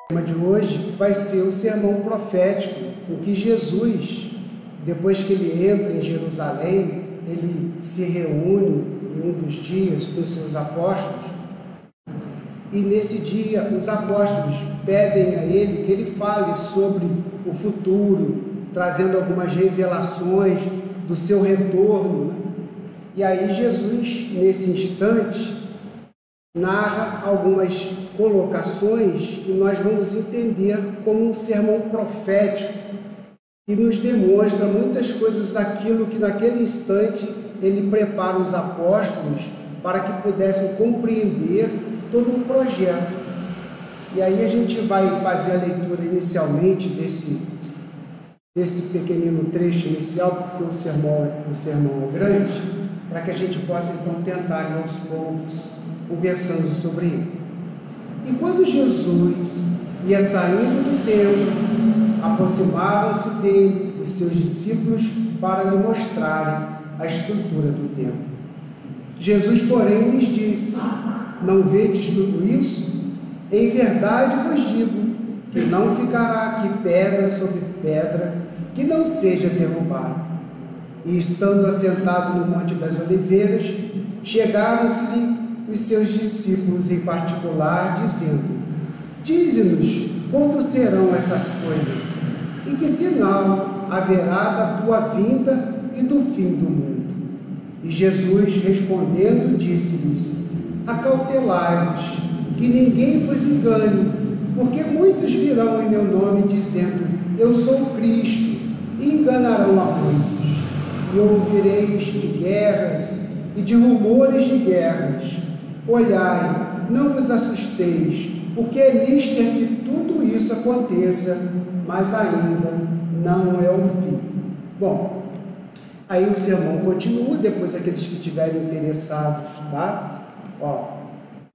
O tema de hoje vai ser o sermão profético, em que Jesus, depois que ele entra em Jerusalém, ele se reúne em um dos dias com seus apóstolos, e nesse dia os apóstolos pedem a ele que ele fale sobre o futuro, trazendo algumas revelações do seu retorno, né? E aí Jesus, nesse instante, narra algumas colocações que nós vamos entender como um sermão profético, que nos demonstra muitas coisas daquilo que naquele instante ele prepara os apóstolos para que pudessem compreender todo um projeto. E aí a gente vai fazer a leitura inicialmente desse pequenino trecho inicial, porque o sermão é grande, para que a gente possa então tentar ir aos poucos conversando sobre ele. E quando Jesus ia saindo do templo, aproximaram-se dele os seus discípulos para lhe mostrarem a estrutura do templo. Jesus, porém, lhes disse: não vedes tudo isso? Em verdade vos digo que não ficará aqui pedra sobre pedra que não seja derrubada. E estando assentado no Monte das Oliveiras, chegaram-se-lhe os seus discípulos em particular, dizendo: dize-nos quando serão essas coisas, e que sinal haverá da tua vinda e do fim do mundo? E Jesus, respondendo, disse-lhes: acautelai-vos, que ninguém vos engane, porque muitos virão em meu nome, dizendo: eu sou o Cristo, e enganarão a muitos. E ouvireis de guerras e de rumores de guerras. Olhai, não vos assusteis, porque é mister que tudo isso aconteça, mas ainda não é o fim. Bom, aí o sermão continua, depois aqueles que estiverem interessados, tá?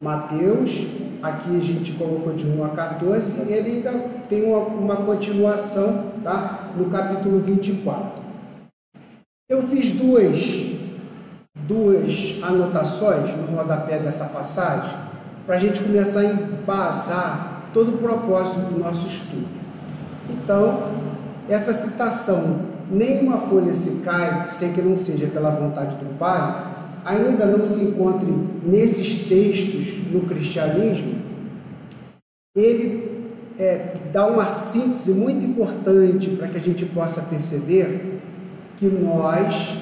Mateus, aqui a gente colocou de 1 a 14, e ele ainda tem uma continuação, tá? No capítulo 24. Eu fiz duas anotações no rodapé dessa passagem, para a gente começar a embasar todo o propósito do nosso estudo. Então, essa citação, nenhuma folha se cai sem que não seja pela vontade do Pai, ainda não se encontre nesses textos no cristianismo. Ele dá uma síntese muito importante para que a gente possa perceber que nós,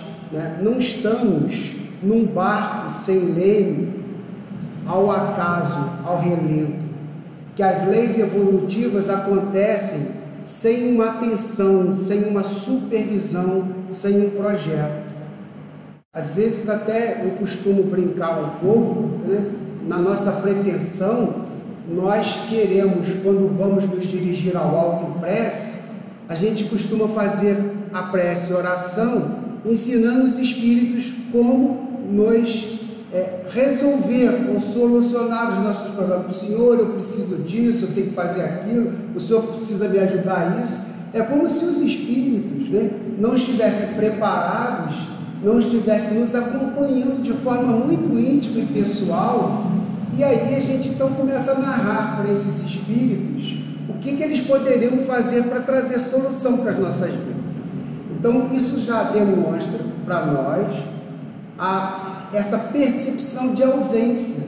não estamos num barco sem leme, ao acaso, ao relento, que as leis evolutivas acontecem sem uma atenção, sem uma supervisão, sem um projeto. Às vezes até eu costumo brincar um pouco, na nossa pretensão, nós queremos, quando vamos nos dirigir ao alto em prece, a gente costuma fazer a prece e oração, ensinando os espíritos como nos resolver ou solucionar os nossos problemas. Senhor, eu preciso disso, eu tenho que fazer aquilo, o Senhor precisa me ajudar a isso. É como se os espíritos não estivessem preparados, não estivessem nos acompanhando de forma muito íntima e pessoal. E aí a gente então começa a narrar para esses espíritos o que eles poderiam fazer para trazer solução para as nossas vidas. Então isso já demonstra para nós essa percepção de ausência,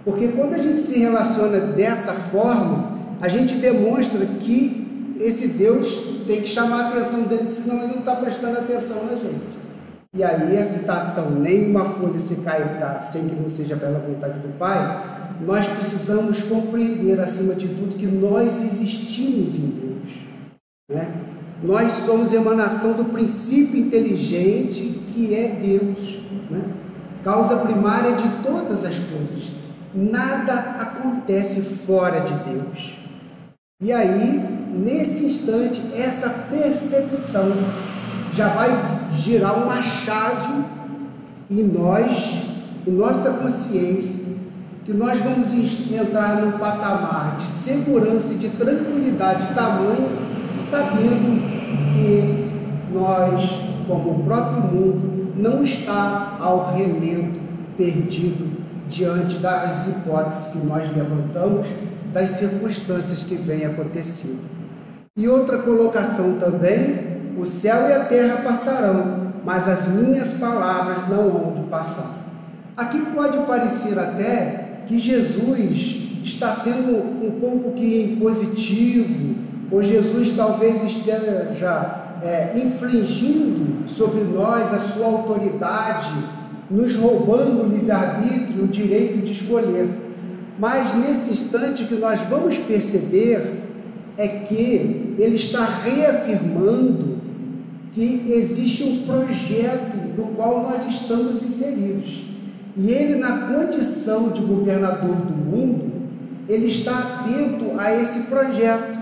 porque quando a gente se relaciona dessa forma, a gente demonstra que esse Deus tem que chamar a atenção dele, senão ele não está prestando atenção na gente. E aí a citação, nenhuma folha se cairá sem que não seja pela vontade do Pai, nós precisamos compreender, acima de tudo, que nós existimos em Deus, Nós somos emanação do princípio inteligente que é Deus, Causa primária de todas as coisas. Nada acontece fora de Deus. E aí, nesse instante, essa percepção já vai girar uma chave em nós, em nossa consciência, que nós vamos entrar num patamar de segurança e de tranquilidade tamanho, sabendo que nós, como o próprio mundo, não está ao relento, perdido, diante das hipóteses que nós levantamos das circunstâncias que vêm acontecendo. E outra colocação também: o céu e a terra passarão, mas as minhas palavras não hão de passar. Aqui pode parecer até que Jesus está sendo um pouco que impositivo, ou Jesus talvez esteja infringindo sobre nós a sua autoridade, nos roubando o livre-arbítrio, o direito de escolher. Mas nesse instante que nós vamos perceber é que ele está reafirmando que existe um projeto no qual nós estamos inseridos. E ele, na condição de governador do mundo, ele está atento a esse projeto.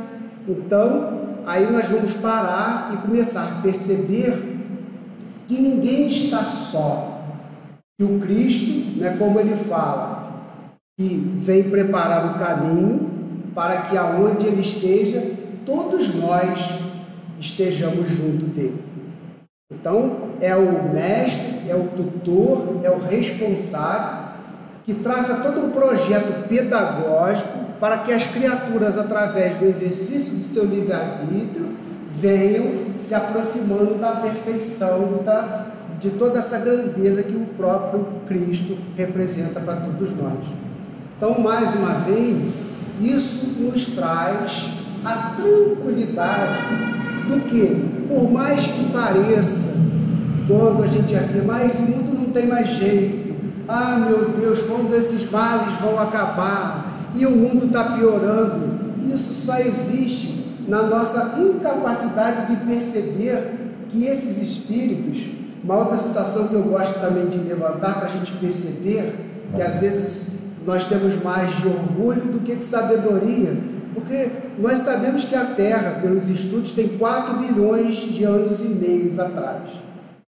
Então, aí nós vamos parar e começar a perceber que ninguém está só. Que o Cristo, né, como ele fala, que vem preparar o caminho para que aonde ele esteja, todos nós estejamos junto dele. Então, é o mestre, é o tutor, é o responsável, que traça todo um projeto pedagógico para que as criaturas, através do exercício do seu livre-arbítrio, venham se aproximando da perfeição, de toda essa grandeza que o próprio Cristo representa para todos nós. Então, mais uma vez, isso nos traz a tranquilidade do que, por mais que pareça, quando a gente afirma, esse mundo não tem mais jeito, meu Deus, quando esses males vão acabar e o mundo está piorando, isso só existe na nossa incapacidade de perceber que esses espíritos, uma outra situação que eu gosto também de levantar para a gente perceber que às vezes nós temos mais de orgulho do que de sabedoria, porque nós sabemos que a Terra, pelos estudos, tem 4 bilhões de anos e meio atrás,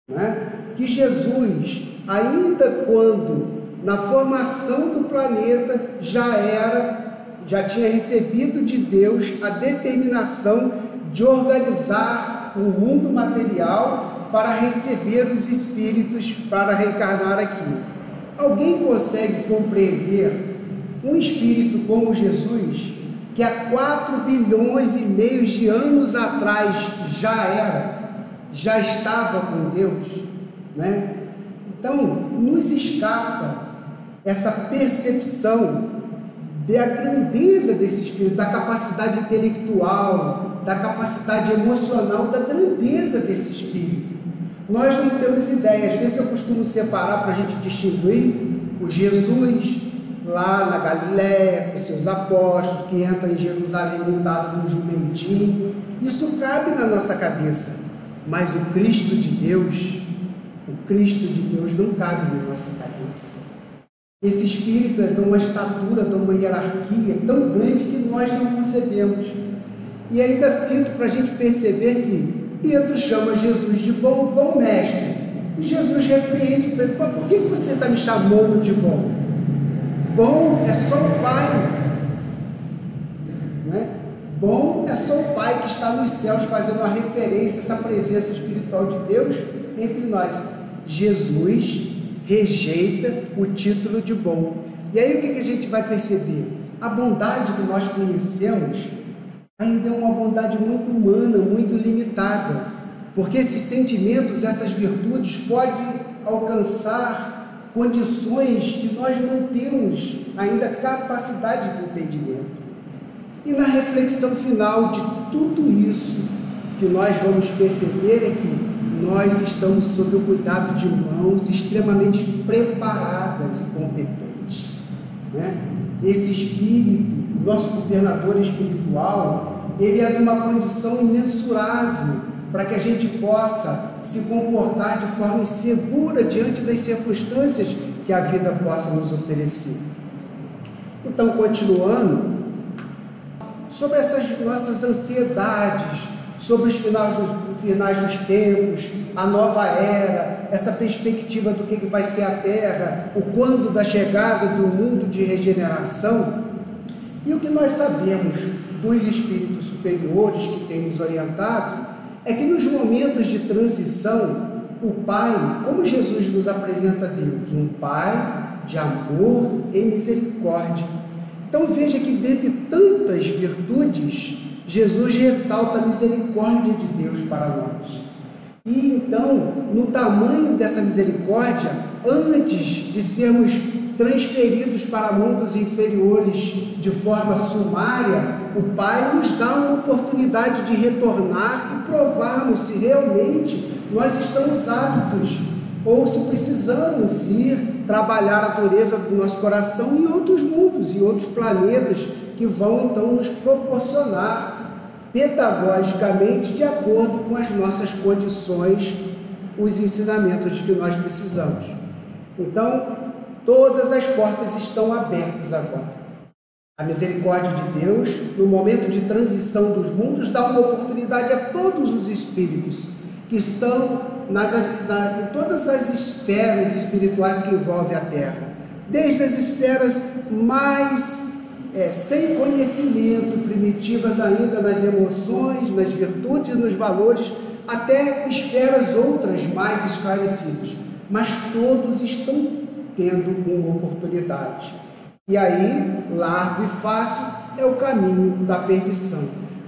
né? Que Jesus, ainda quando na formação do planeta, já tinha recebido de Deus a determinação de organizar o mundo material para receber os espíritos para reencarnar aqui. Alguém consegue compreender um espírito como Jesus, que há 4 bilhões e meio de anos atrás já estava com Deus, né? Então, nos escapa essa percepção da grandeza desse espírito, da capacidade intelectual, da capacidade emocional, da grandeza desse espírito. Nós não temos ideia. Às vezes eu costumo separar para a gente distinguir o Jesus lá na Galiléia, com seus apóstolos, que entra em Jerusalém montado num jumentinho. Isso cabe na nossa cabeça, mas o Cristo de Deus não cabe na nossa cabeça. Esse espírito é de uma estatura, de uma hierarquia tão grande que nós não concebemos. E ainda sinto para a gente perceber que Pedro chama Jesus de bom mestre. E Jesus repreende Pedro: por que você está me chamando de bom? Bom é só o Pai. Não é? Bom é só o Pai que está nos céus, fazendo uma referência a essa presença espiritual de Deus entre nós. Jesus rejeita o título de bom. E aí o que a gente vai perceber? A bondade que nós conhecemos ainda é uma bondade muito humana, muito limitada, porque esses sentimentos, essas virtudes podem alcançar condições que nós não temos ainda capacidade de entendimento. E na reflexão final de tudo isso, que nós vamos perceber é que nós estamos sob o cuidado de mãos extremamente preparadas e competentes, né? Esse espírito, nosso governador espiritual, ele é de uma condição imensurável para que a gente possa se comportar de forma segura diante das circunstâncias que a vida possa nos oferecer. Então, continuando, sobre essas nossas ansiedades, sobre os finais dos tempos, a nova era, essa perspectiva do que vai ser a Terra, o quando da chegada do mundo de regeneração, e o que nós sabemos dos espíritos superiores que têm nos orientado, é que nos momentos de transição, o Pai, como Jesus nos apresenta Deus, um Pai de amor e misericórdia, Então veja que dentre tantas virtudes, Jesus ressalta a misericórdia de Deus para nós. E então, no tamanho dessa misericórdia, antes de sermos transferidos para mundos inferiores de forma sumária, o Pai nos dá uma oportunidade de retornar e provarmos se realmente nós estamos aptos ou se precisamos ir trabalhar a dureza do nosso coração em outros mundos, em outros planetas que vão então nos proporcionar pedagogicamente, de acordo com as nossas condições, os ensinamentos de que nós precisamos. Então, todas as portas estão abertas agora. A misericórdia de Deus, no momento de transição dos mundos, dá uma oportunidade a todos os espíritos que estão em todas as esferas espirituais que envolvem a Terra, desde as esferas mais sem conhecimento, primitivas ainda nas emoções, nas virtudes e nos valores, até esferas outras mais esclarecidas, mas todos estão tendo uma oportunidade. E aí, largo e fácil é o caminho da perdição.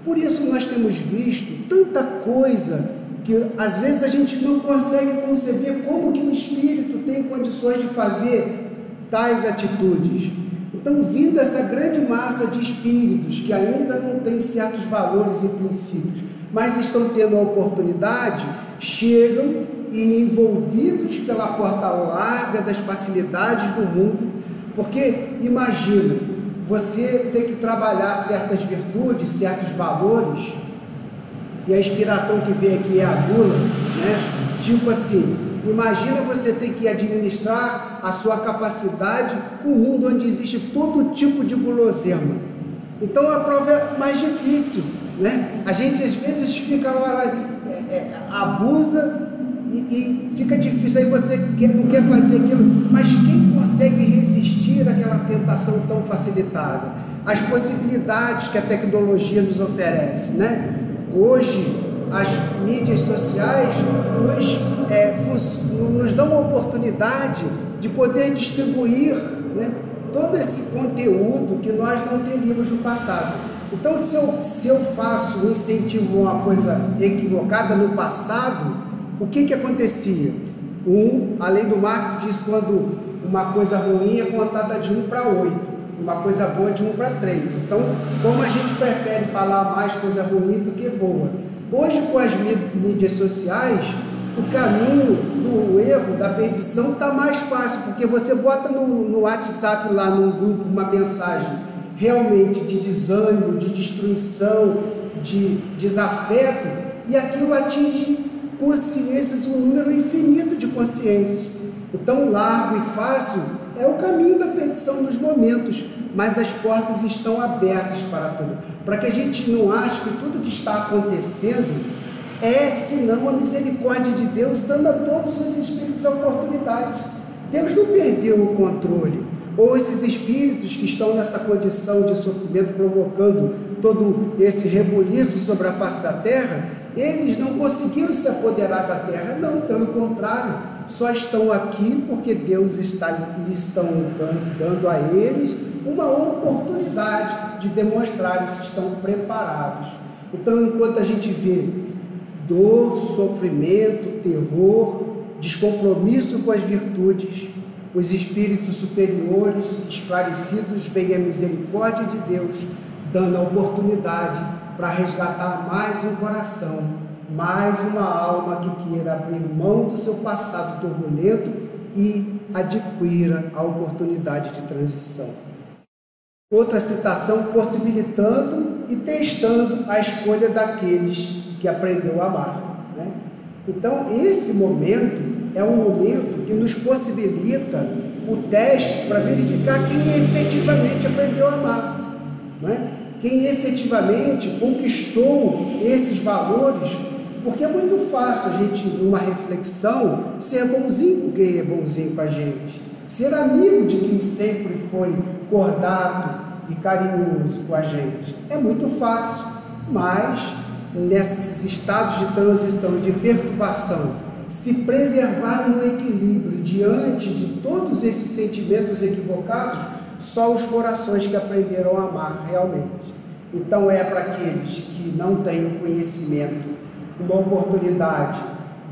Por isso nós temos visto tanta coisa que às vezes a gente não consegue conceber como que o espírito tem condições de fazer tais atitudes. Então, vindo essa grande massa de espíritos que ainda não têm certos valores e princípios, mas estão tendo a oportunidade, chegam e envolvidos pela porta larga das facilidades do mundo, porque imagina, você ter que trabalhar certas virtudes, certos valores, e a inspiração que vem aqui é a gula, né? Tipo assim, imagina você ter que administrar a sua capacidade com um mundo onde existe todo tipo de guloseima. Então a prova é mais difícil, né? A gente às vezes fica lá, abusa e fica difícil, aí você não quer fazer aquilo, mas quem consegue resistir àquela tentação tão facilitada? As possibilidades que a tecnologia nos oferece, né? Hoje, as mídias sociais nos dão a oportunidade de poder distribuir, né, todo esse conteúdo que nós não teríamos no passado. Então, se eu faço um incentivo a uma coisa equivocada no passado, o que acontecia? A lei do marketing diz quando uma coisa ruim é contada de 1 para 8. Uma coisa boa de 1 para 3. Então, como a gente prefere falar mais coisa ruim do que boa? Hoje, com as mídias sociais, o caminho do erro, da perdição, está mais fácil, porque você bota no WhatsApp, lá no grupo, uma mensagem realmente de desânimo, de destruição, de desafeto, e aquilo atinge consciências, um número infinito de consciências. Então, largo e fácil é o caminho da perdição nos momentos, mas as portas estão abertas para tudo, para que a gente não ache que tudo que está acontecendo é senão a misericórdia de Deus, dando a todos os espíritos a oportunidade. Deus não perdeu o controle, ou esses espíritos que estão nessa condição de sofrimento, provocando todo esse rebuliço sobre a face da terra, eles não conseguiram se apoderar da terra, não, pelo contrário, só estão aqui porque Deus lhes está dando a eles uma oportunidade de demonstrarem se estão preparados. Então, enquanto a gente vê dor, sofrimento, terror, descompromisso com as virtudes, os espíritos superiores esclarecidos veem a misericórdia de Deus, dando a oportunidade para resgatar mais um coração, mais uma alma que queira abrir mão do seu passado turbulento e adquira a oportunidade de transição. Outra citação, possibilitando e testando a escolha daqueles que aprendeu a amar, né? Então, esse momento é um momento que nos possibilita o teste para verificar quem efetivamente aprendeu a amar, né? Quem efetivamente conquistou esses valores, porque é muito fácil a gente, numa reflexão, ser bonzinho com quem é bonzinho com a gente, ser amigo de quem sempre foi cordato e carinhoso com a gente. É muito fácil, mas nesses estados de transição e de perturbação, se preservar no equilíbrio diante de todos esses sentimentos equivocados, só os corações que aprenderam a amar realmente. Então é para aqueles que não têm o conhecimento, uma oportunidade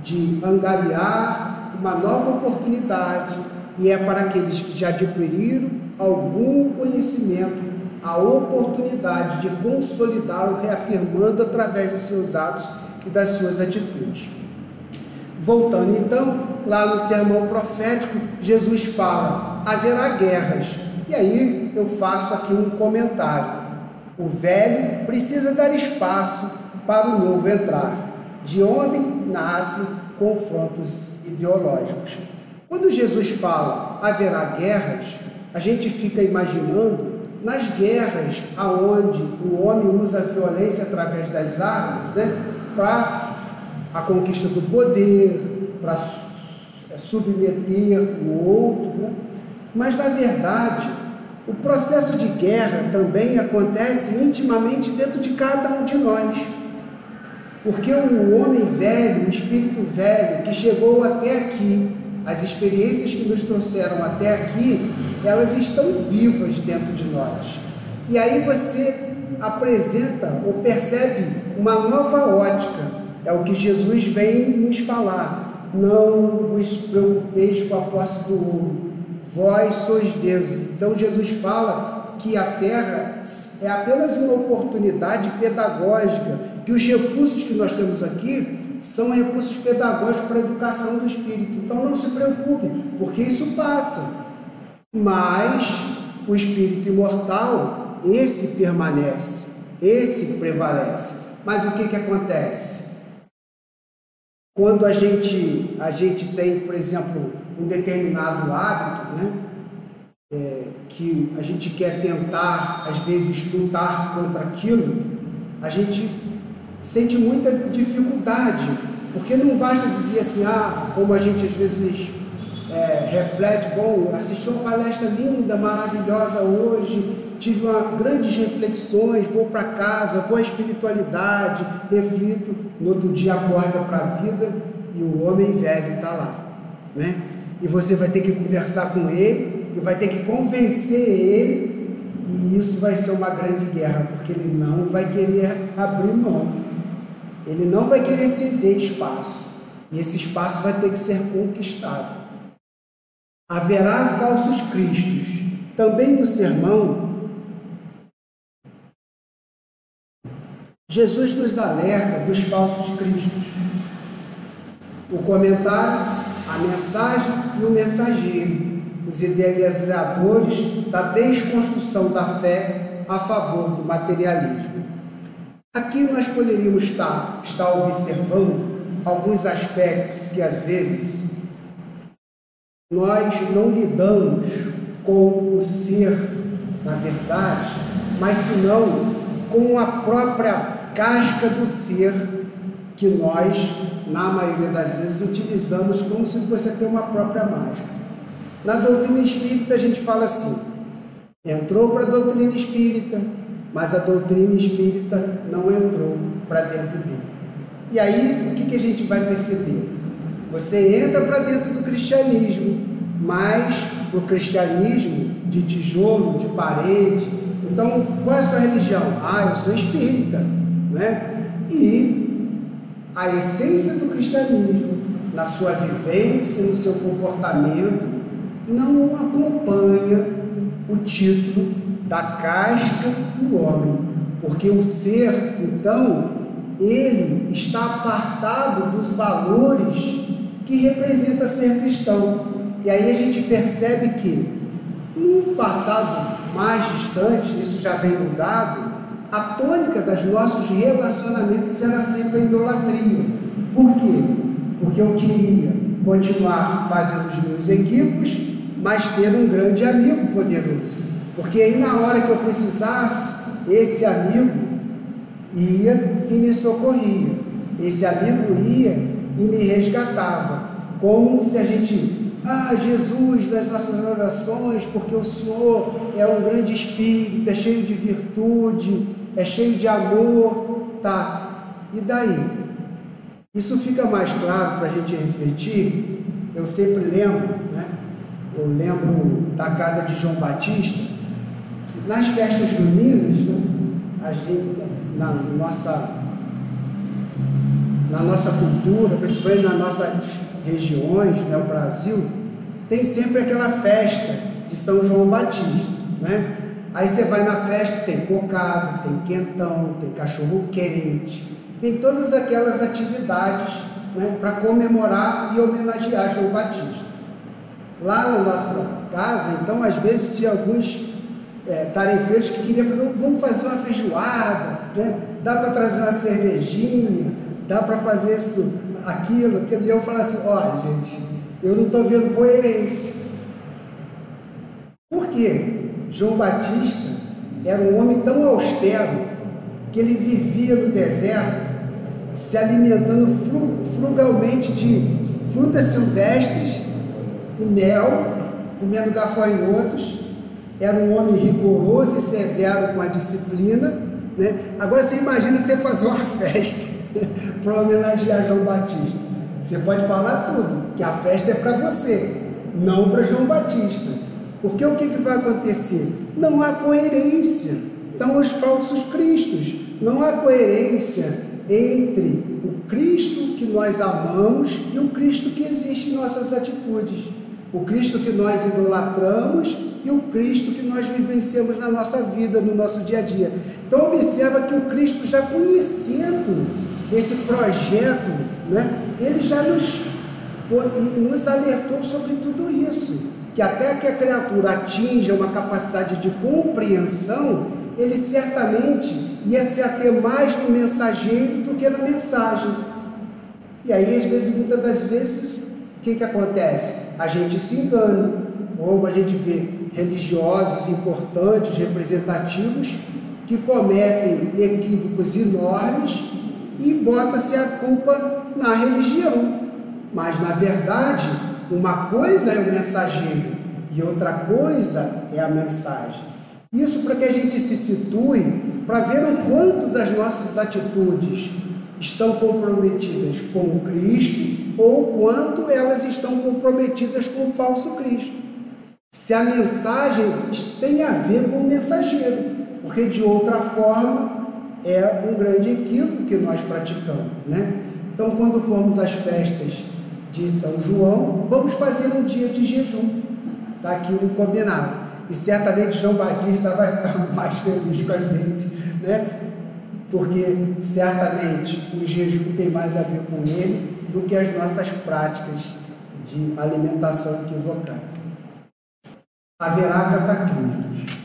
de angariar uma nova oportunidade, e é para aqueles que já adquiriram algum conhecimento, a oportunidade de consolidá-lo, reafirmando através dos seus atos e das suas atitudes. Voltando então, lá no sermão profético, Jesus fala: haverá guerras. E aí eu faço aqui um comentário. O velho precisa dar espaço para o novo entrar, de onde nascem confrontos ideológicos. Quando Jesus fala haverá guerras, a gente fica imaginando nas guerras aonde o homem usa a violência através das armas, né, para a conquista do poder, para submeter o outro, né? Mas na verdade o processo de guerra também acontece intimamente dentro de cada um de nós, porque o homem velho, o espírito velho que chegou até aqui, as experiências que nos trouxeram até aqui, elas estão vivas dentro de nós. E aí você apresenta ou percebe uma nova ótica. É o que Jesus vem nos falar. Não vos preocupeis com a posse do ouro, vós sois deuses. Então Jesus fala que a terra é apenas uma oportunidade pedagógica, que os recursos que nós temos aqui são recursos pedagógicos para a educação do espírito. Então não se preocupe, porque isso passa. Mas o espírito imortal, esse permanece, esse prevalece. Mas o que acontece? Quando a gente tem, por exemplo, um determinado hábito, né, que a gente quer tentar, às vezes, lutar contra aquilo, a gente sente muita dificuldade, porque não basta dizer assim, como a gente às vezes reflete, bom, assisti uma palestra linda, maravilhosa hoje, tive grandes reflexões, vou para casa, vou à espiritualidade, reflito, no outro dia acorda para a vida e o homem velho está lá, né? E você vai ter que conversar com ele, e vai ter que convencer ele, e isso vai ser uma grande guerra, porque ele não vai querer abrir mão, ele não vai querer ceder espaço, e esse espaço vai ter que ser conquistado. Haverá falsos cristos. Também no sermão, Jesus nos alerta dos falsos cristos. O comentário, a mensagem e o mensageiro, os idealizadores da desconstrução da fé a favor do materialismo. Aqui nós poderíamos estar observando alguns aspectos que às vezes nós não lidamos com o ser, na verdade, mas senão com a própria casca do ser que nós, na maioria das vezes, utilizamos como se fosse ter uma própria máscara. Na doutrina espírita a gente fala assim, entrou para a doutrina espírita, mas a doutrina espírita não entrou para dentro dele. E aí, o que a gente vai perceber? Você entra para dentro do cristianismo, mas para o cristianismo de tijolo, de parede. Então, qual é a sua religião? Eu sou espírita, né? E a essência do cristianismo, na sua vivência, no seu comportamento, não acompanha o título da casca do homem, porque o ser, então, ele está apartado dos valores que representa ser cristão. E aí a gente percebe que, no passado mais distante, isso já vem mudado, a tônica dos nossos relacionamentos era sempre a idolatria. Por quê? Porque eu queria continuar fazendo os meus equipos, mas ter um grande amigo poderoso. Porque aí na hora que eu precisasse, esse amigo ia e me socorria. Esse amigo ia e me resgatava. Como se a gente... Jesus, nas nossas orações, porque o Senhor é um grande espírito, é cheio de virtude, é cheio de amor, tá? E daí? Isso fica mais claro para a gente refletir. Eu sempre lembro, né? eu lembro da casa de João Batista, nas festas juninas, né, a gente, na nossa cultura, principalmente nas nossas regiões, né, o Brasil, tem sempre aquela festa de São João Batista, né? Aí você vai na festa, tem cocada, tem quentão, tem cachorro quente, tem todas aquelas atividades, né, para comemorar e homenagear João Batista. Lá na nossa casa, então, às vezes tinha alguns tarefeiros que queriam fazer, vamos fazer uma feijoada, né? Dá para trazer uma cervejinha, dá para fazer isso, aquilo, e eu falo assim, olha gente, eu não estou vendo coerência. Por quê? João Batista era um homem tão austero que ele vivia no deserto se alimentando frugalmente de frutas silvestres e mel, comendo gafanhotos. Era um homem rigoroso e severo com a disciplina, né? Agora você imagina você fazer uma festa para homenagear João Batista. Você pode falar tudo, que a festa é para você, não para João Batista. Porque o que vai acontecer? Não há coerência. Então, os falsos cristos, não há coerência entre o Cristo que nós amamos e o Cristo que existe em nossas atitudes. O Cristo que nós idolatramos e o Cristo que nós vivenciamos na nossa vida, no nosso dia a dia. Então, observa que o Cristo, já conhecendo esse projeto, né, ele já nos alertou sobre tudo isso, que até que a criatura atinja uma capacidade de compreensão, ele certamente ia se ater mais no mensageiro do que na mensagem. E aí, às vezes, muitas das vezes, o que acontece? A gente se engana, ou a gente vê religiosos importantes, representativos, que cometem equívocos enormes e bota-se a culpa na religião. Mas, na verdade, uma coisa é o mensageiro e outra coisa é a mensagem. Isso para que a gente se situe, para ver o quanto das nossas atitudes estão comprometidas com o Cristo ou quanto elas estão comprometidas com o falso Cristo. Se a mensagem tem a ver com o mensageiro, porque de outra forma é um grande equívoco que nós praticamos, né? Então, quando formos às festas de São João, vamos fazer um dia de jejum. Está aqui um combinado. E certamente João Batista vai ficar mais feliz com a gente, né? Porque certamente o jejum tem mais a ver com ele do que as nossas práticas de alimentação equivocada. Haverá cataclismos.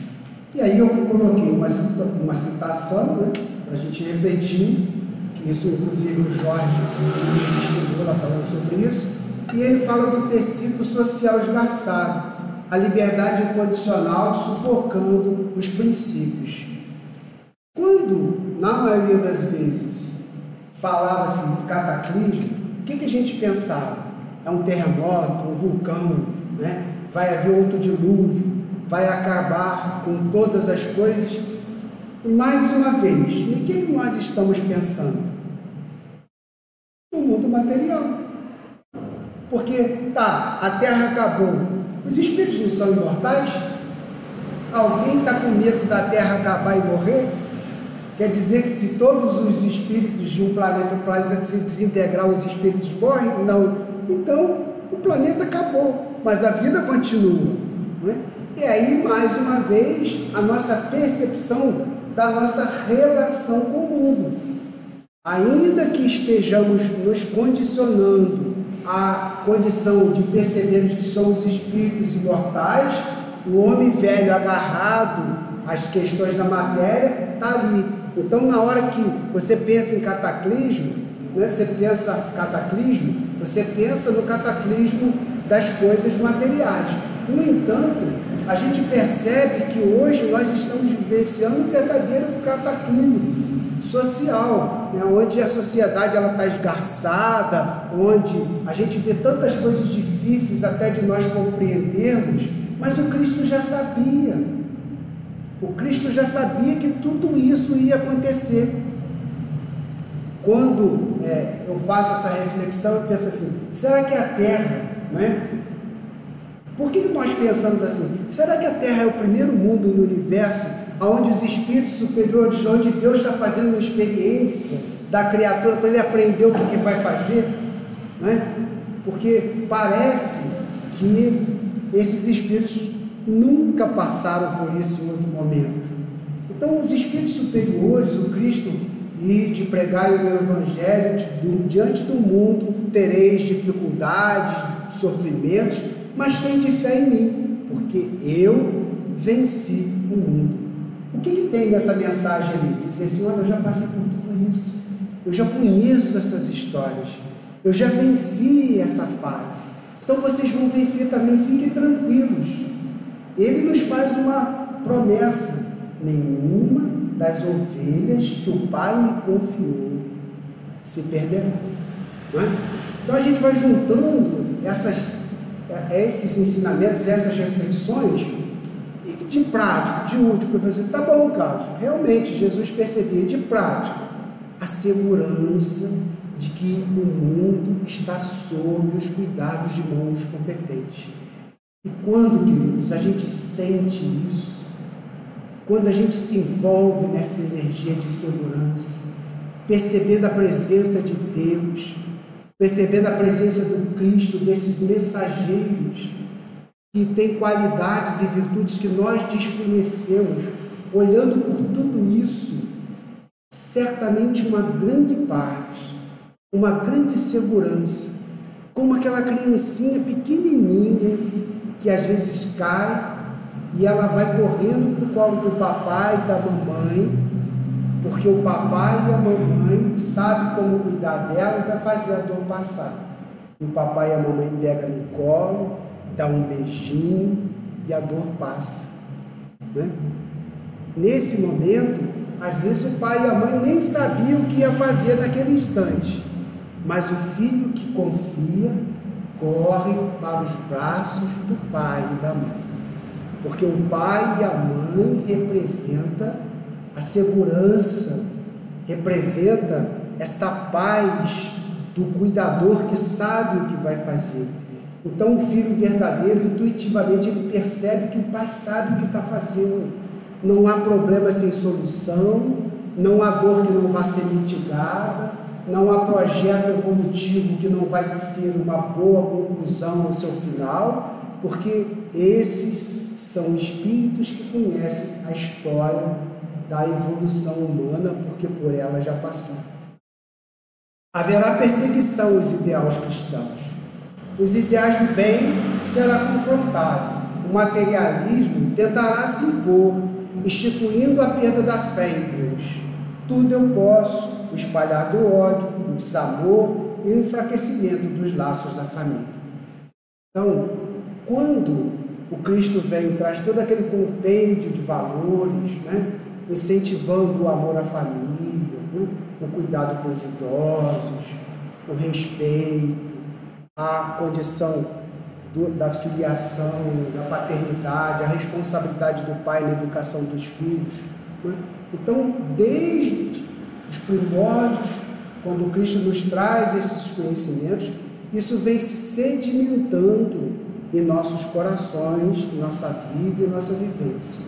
E aí eu coloquei uma citação, né, para a gente refletir, que isso inclusive o Jorge estudou lá falando sobre isso, e ele fala do tecido social esgarçado, a liberdade incondicional sufocando os princípios. Quando, na maioria das vezes, falava-se de cataclismo, o que a gente pensava? É um terremoto, um vulcão, né? Vai haver outro dilúvio, vai acabar com todas as coisas. Mais uma vez, no que nós estamos pensando? No mundo material. Porque, a Terra acabou. Os espíritos não são imortais? Alguém está com medo da Terra acabar e morrer? Quer dizer que se todos os espíritos de um planeta se desintegrar, os espíritos morrem? Não. Então, o planeta acabou, mas a vida continua, não é? E aí, mais uma vez, a nossa percepção da nossa relação com o mundo. Ainda que estejamos nos condicionando à condição de percebermos que somos espíritos imortais, o homem velho agarrado às questões da matéria está ali. Então, na hora que você pensa em cataclismo, né, você pensa no cataclismo das coisas materiais. No entanto, a gente percebe que hoje nós estamos vivenciando um verdadeiro cataclismo social, né, onde a sociedade está esgarçada, onde a gente vê tantas coisas difíceis até de nós compreendermos, mas o Cristo já sabia. O Cristo já sabia que tudo isso ia acontecer. Quando eu faço essa reflexão, eu penso assim, será que a Terra, né, Por que nós pensamos assim? Será que a Terra é o primeiro mundo no universo onde os espíritos superiores, onde Deus está fazendo uma experiência da criatura para ele aprender o que vai fazer? Não é? Porque parece que esses espíritos nunca passaram por isso em outro momento. Então, os espíritos superiores, o Cristo, e de pregar o meu evangelho diante do mundo, tereis dificuldades, sofrimentos, mas tende fé em mim, porque eu venci o mundo. O que tem nessa mensagem ali? Dizer assim, olha, eu já passei por tudo isso, eu já conheço essas histórias, eu já venci essa fase, então vocês vão vencer também, fiquem tranquilos. Ele nos faz uma promessa: nenhuma das ovelhas que o Pai me confiou se perderá. Não é? Então a gente vai juntando esses ensinamentos, essas reflexões, e de prático, de útil, para você, tá bom, Carlos, realmente Jesus percebia de prático a segurança de que o mundo está sob os cuidados de mãos competentes. E quando, queridos, a gente sente isso, quando a gente se envolve nessa energia de segurança, percebendo a presença de Deus, percebendo a presença do Cristo, desses mensageiros que têm qualidades e virtudes que nós desconhecemos, olhando por tudo isso, certamente uma grande paz, uma grande segurança, como aquela criancinha pequenininha que às vezes cai e ela vai correndo para o colo do papai e da mamãe, porque o papai e a mamãe sabem como cuidar dela e vai fazer a dor passar. E o papai e a mamãe pegam no colo, dá um beijinho e a dor passa. Né? Nesse momento, às vezes o pai e a mãe nem sabiam o que ia fazer naquele instante, mas o filho que confia corre para os braços do pai e da mãe, porque o pai e a mãe representa a segurança, representa esta paz do cuidador que sabe o que vai fazer. Então o filho verdadeiro, intuitivamente, ele percebe que o pai sabe o que está fazendo. Não há problema sem solução, não há dor que não vá ser mitigada, não há projeto evolutivo que não vai ter uma boa conclusão ao seu final, porque esses são espíritos que conhecem a história da evolução humana, porque por ela já passaram. Haverá perseguição aos ideais cristãos. Os ideais do bem será confrontado. O materialismo tentará se impor, instituindo a perda da fé em Deus. Tudo eu posso, o espalhar do ódio, o desamor e o enfraquecimento dos laços da família. Então, quando o Cristo vem e traz todo aquele compêndio de valores, né, incentivando o amor à família, né, o cuidado com os idosos, o respeito, a condição da filiação, da paternidade, a responsabilidade do pai na educação dos filhos. Né? Então, desde os primórdios, quando Cristo nos traz esses conhecimentos, isso vem se sedimentando em nossos corações, em nossa vida e nossa vivência.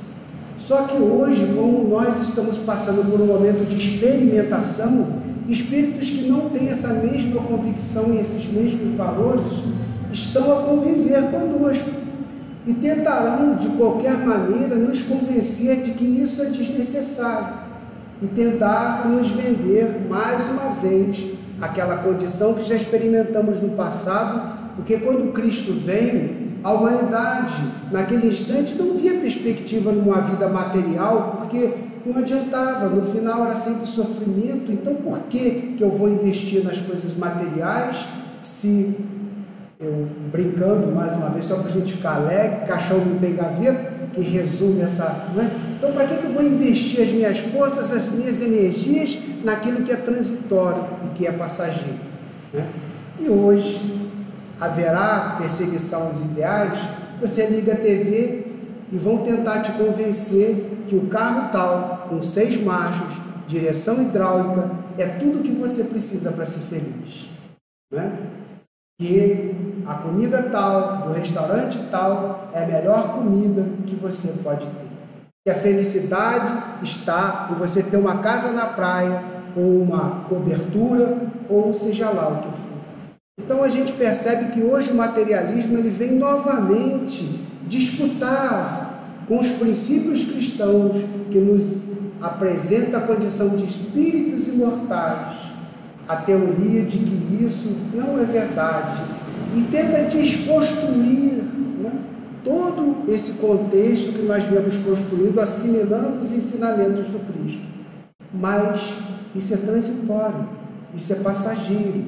Só que hoje, como nós estamos passando por um momento de experimentação, espíritos que não têm essa mesma convicção e esses mesmos valores estão a conviver conosco e tentarão, de qualquer maneira, nos convencer de que isso é desnecessário e tentar nos vender mais uma vez aquela condição que já experimentamos no passado, porque quando Cristo vem, a humanidade, naquele instante, não via perspectiva numa vida material, porque não adiantava, no final era sempre sofrimento. Então por que eu vou investir nas coisas materiais se, eu brincando mais uma vez, só para a gente ficar alegre, caixão não tem gaveta, que resume essa... Não é? Então para que eu vou investir as minhas forças, as minhas energias naquilo que é transitório e que é passageiro? Né? E hoje haverá perseguição aos ideais. Você liga a TV e vão tentar te convencer que o carro tal, com 6 marchas, direção hidráulica, é tudo que você precisa para ser feliz. Né? Que a comida tal, do restaurante tal, é a melhor comida que você pode ter. Que a felicidade está em você ter uma casa na praia, ou uma cobertura, ou seja lá o que for. Então a gente percebe que hoje o materialismo ele vem novamente disputar com os princípios cristãos que nos apresenta a condição de espíritos imortais, a teoria de que isso não é verdade e tenta desconstruir, né, todo esse contexto que nós viemos construindo, assimilando os ensinamentos do Cristo. Mas isso é transitório, isso é passageiro.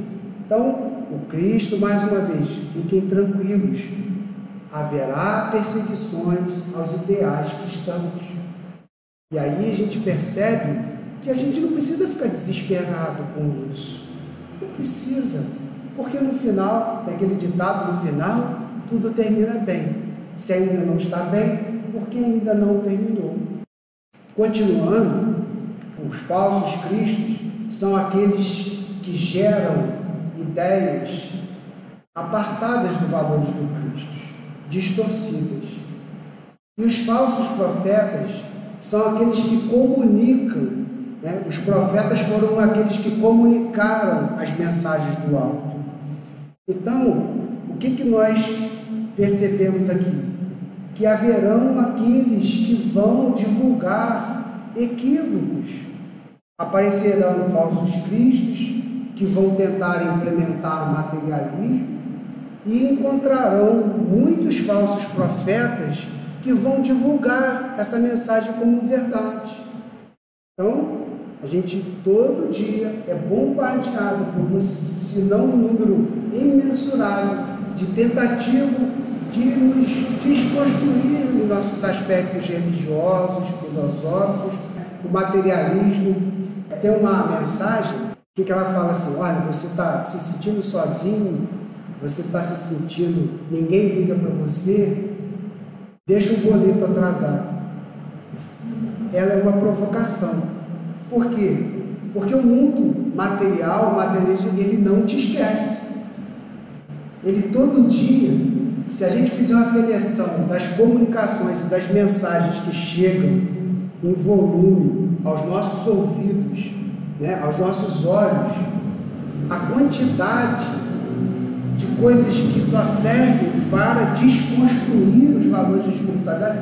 Então, o Cristo, mais uma vez, fiquem tranquilos, haverá perseguições aos ideais cristãos. E aí a gente percebe que a gente não precisa ficar desesperado com isso. Não precisa, porque no final, tem aquele ditado, no final, tudo termina bem. Se ainda não está bem, porque ainda não terminou. Continuando, os falsos cristos são aqueles que geram ideias apartadas do valor do Cristo, distorcidas. E os falsos profetas são aqueles que comunicam, né? Os profetas foram aqueles que comunicaram as mensagens do alto. Então, o que nós percebemos aqui? Que haverão aqueles que vão divulgar equívocos. Aparecerão falsos cristos que vão tentar implementar o materialismo e encontrarão muitos falsos profetas que vão divulgar essa mensagem como verdade. Então, a gente todo dia é bombardeado por se não um número imensurável de tentativa de nos desconstruir em nossos aspectos religiosos, filosóficos. O materialismo tem uma mensagem que ela fala assim: olha, você está se sentindo sozinho, você está se sentindo, ninguém liga para você, deixa o boleto atrasado. Ela é uma provocação. Por quê? Porque o mundo material, o materialismo, ele não te esquece. Ele todo dia, se a gente fizer uma seleção das comunicações e das mensagens que chegam em volume aos nossos ouvidos, né, aos nossos olhos, a quantidade de coisas que só servem para desconstruir os valores da espiritualidade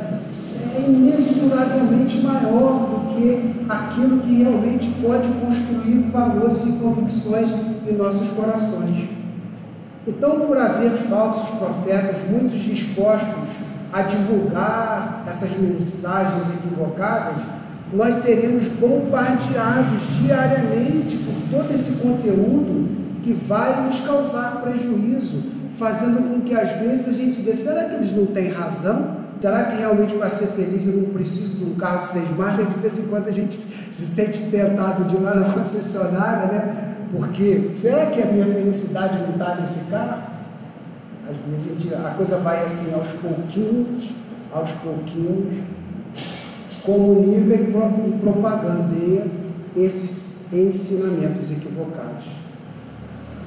é imensuravelmente maior do que aquilo que realmente pode construir valores e convicções em nossos corações. Então, por haver falsos profetas, muitos dispostos a divulgar essas mensagens equivocadas, nós seremos bombardeados diariamente por todo esse conteúdo que vai nos causar prejuízo, fazendo com que às vezes a gente diga: será que eles não têm razão? Será que realmente para ser feliz eu não preciso de um carro de 6 marchas? De vez em quando a gente se sente tentado de ir lá na concessionária, né? Porque será que a minha felicidade não está nesse carro? Às vezes a coisa vai assim aos pouquinhos, comunica e propagandeia esses ensinamentos equivocados.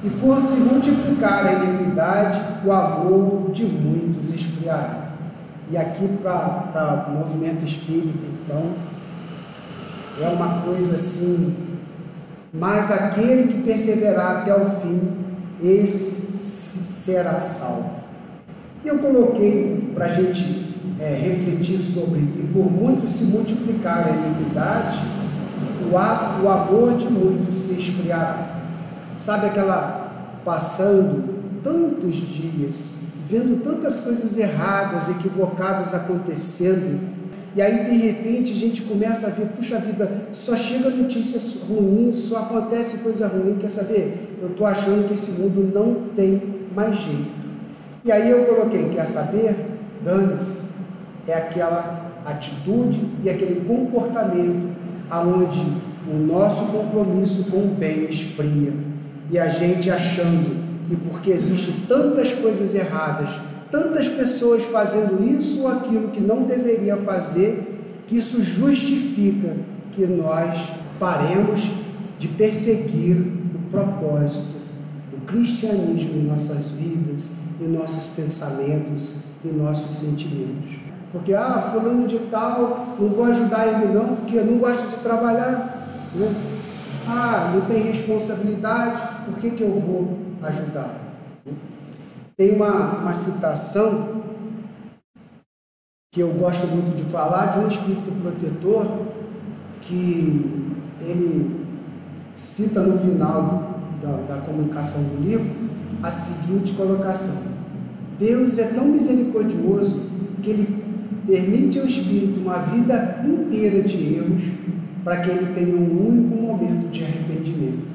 E por se multiplicar a iniquidade, o amor de muitos esfriará. E aqui para o movimento espírita, então, é uma coisa assim: mas aquele que perseverar até o fim, esse será salvo. E eu coloquei para a gente refletir sobre, e por muito se multiplicar a iniquidade, o amor de muitos se esfriará. Sabe aquela passando tantos dias, vendo tantas coisas erradas, equivocadas acontecendo, e aí de repente a gente começa a ver: puxa vida, só chega notícias ruins, só acontece coisa ruim. Quer saber? Eu estou achando que esse mundo não tem mais jeito. E aí eu coloquei: quer saber? Dane-se. É aquela atitude e aquele comportamento aonde o nosso compromisso com o bem esfria, e a gente achando que porque existem tantas coisas erradas, tantas pessoas fazendo isso ou aquilo que não deveria fazer, que isso justifica que nós paremos de perseguir o propósito do cristianismo em nossas vidas em nossos pensamentos, em nossos sentimentos. Porque, fulano de tal, não vou ajudar ele não, porque não gosta de trabalhar, né? Não tem responsabilidade, por que eu vou ajudar? Tem uma citação que eu gosto muito de falar, de um espírito protetor, que ele cita no final da comunicação do livro a seguinte colocação: Deus é tão misericordioso que Ele permite ao espírito uma vida inteira de erros para que ele tenha um único momento de arrependimento.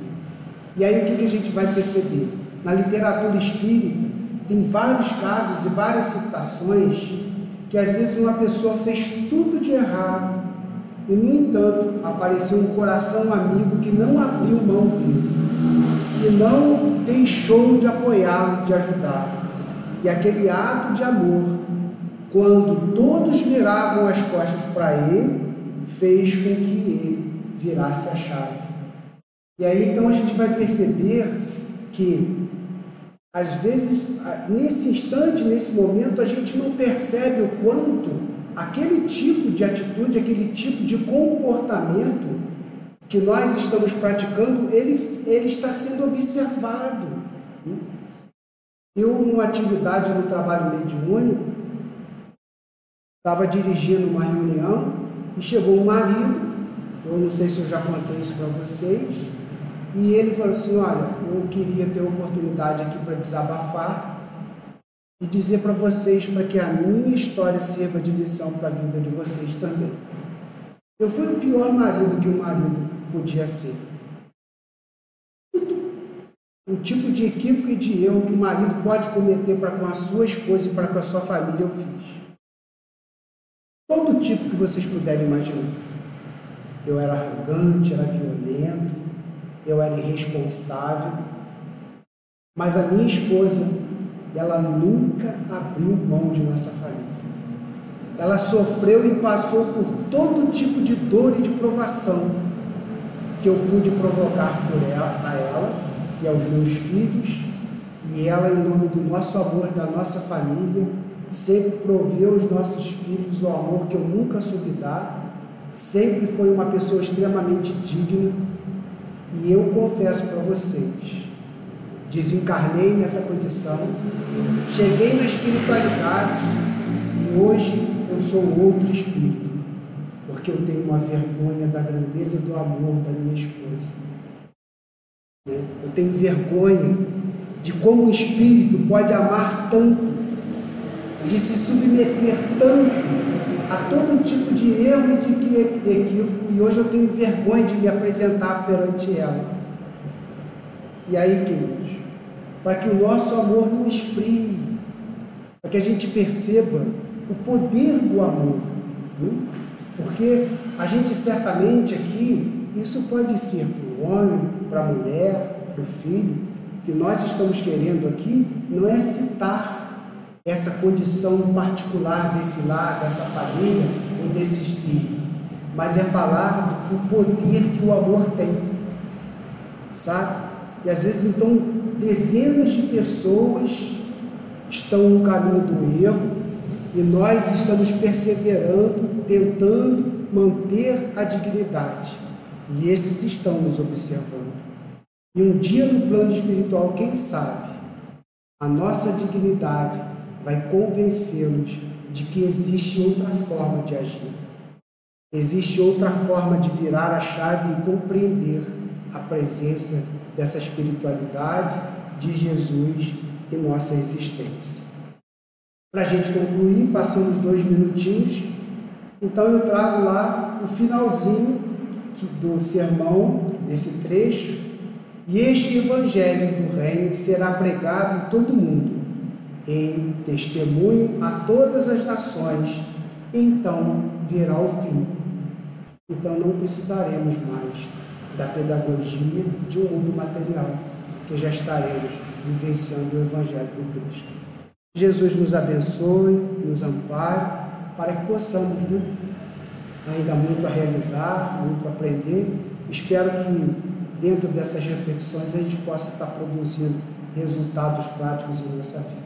E aí o que a gente vai perceber? Na literatura espírita tem vários casos e várias citações que às vezes uma pessoa fez tudo de errado e, no entanto, apareceu um coração amigo que não abriu mão dele, que não deixou de apoiá-lo, de ajudá-lo. E aquele ato de amor, quando todos viravam as costas para ele, fez com que ele virasse a chave. E aí então a gente vai perceber que às vezes, nesse instante, nesse momento, a gente não percebe o quanto aquele tipo de atitude, aquele tipo de comportamento que nós estamos praticando, ele está sendo observado. Eu, numa atividade no trabalho mediúnico, estava dirigindo uma reunião e chegou um marido, eu não sei se eu já contei isso para vocês, e ele falou assim: olha, eu queria ter a oportunidade aqui para desabafar e dizer para vocês, para que a minha história sirva de lição para a vida de vocês também. Eu fui o pior marido que um marido podia ser. O tipo de equívoco e de erro que o marido pode cometer para com a sua esposa e para com a sua família, eu fiz. Todo tipo que vocês puderem imaginar. Eu era arrogante, era violento, eu era irresponsável, mas a minha esposa, ela nunca abriu mão de nossa família. Ela sofreu e passou por todo tipo de dor e de provação que eu pude provocar a ela e aos meus filhos, e ela, em nome do nosso amor, da nossa família, sempre proveu aos nossos filhos o amor que eu nunca soube dar, sempre foi uma pessoa extremamente digna. E eu confesso para vocês, desencarnei nessa condição, cheguei na espiritualidade e hoje eu sou outro espírito, porque eu tenho uma vergonha da grandeza do amor da minha esposa. Eu tenho vergonha de como o espírito pode amar tanto, de se submeter tanto a todo tipo de erro e de equívoco, e hoje eu tenho vergonha de me apresentar perante ela. E aí, queridos, para que o nosso amor não esfrie, para que a gente perceba o poder do amor, porque a gente certamente aqui, isso pode ser para o homem, para a mulher, para o filho, que nós estamos querendo aqui, não é citar essa condição particular desse lar, dessa família ou desse espírito, mas é falar do poder que o amor tem, sabe? E às vezes então dezenas de pessoas estão no caminho do erro e nós estamos perseverando, tentando manter a dignidade, e esses estão nos observando. E um dia no plano espiritual, quem sabe, a nossa dignidade vai convencê-los de que existe outra forma de agir. Existe outra forma de virar a chave e compreender a presença dessa espiritualidade de Jesus em nossa existência. Para a gente concluir, passamos 2 minutinhos, então eu trago lá o finalzinho do sermão, desse trecho: e este evangelho do reino será pregado em todo o mundo, em testemunho a todas as nações, então virá o fim. Então não precisaremos mais da pedagogia de um mundo material, que já estaremos vivenciando o Evangelho do Cristo. Jesus nos abençoe, nos ampare, para que possamos, ainda muito a realizar, muito a aprender. Espero que dentro dessas reflexões a gente possa estar produzindo resultados práticos em nossa vida.